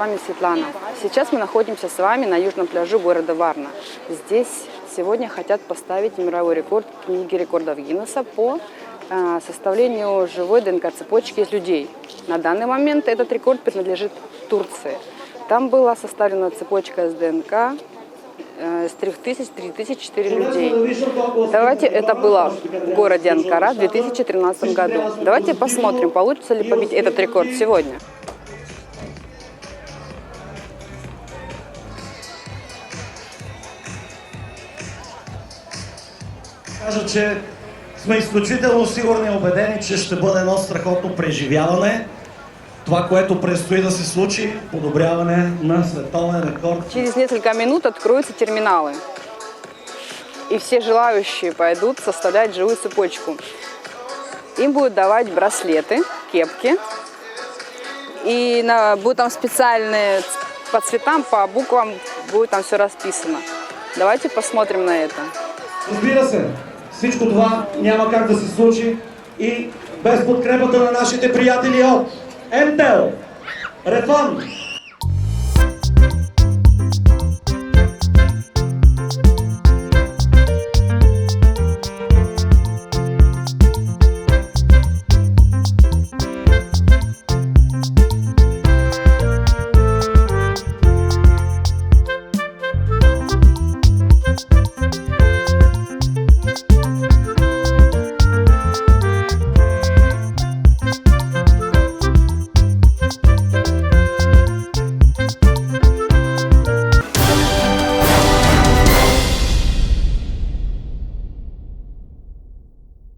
вами Светлана. Сейчас мы находимся с вами на южном пляжу города Варна. Здесь сегодня хотят поставить мировой рекорд книги рекордов Гиннесса по составлению живой ДНК-цепочки из людей. На данный момент этот рекорд принадлежит Турции. Там была составлена цепочка из ДНК с 3004 людей. Давайте, это было в городе Анкара в 2013 году. Давайте посмотрим, получится ли побить этот рекорд сегодня. Кажа, че сме изключително сигурни и убедени, че ще бъде едно страхотно преживяване. Това, което предстои да се случи, подобряване на световен рекорд. Через несколько минут откроются терминалы. И все желающие пойдут составлять живую цепочку. Им будут давать браслеты, кепки. И будут там специальные по цветам, по буквам, будет там все расписано. Давайте посмотрим на это. Разбира се, всичко това няма как да се случи и без подкрепата на нашите приятели от МТЛ, Рефан,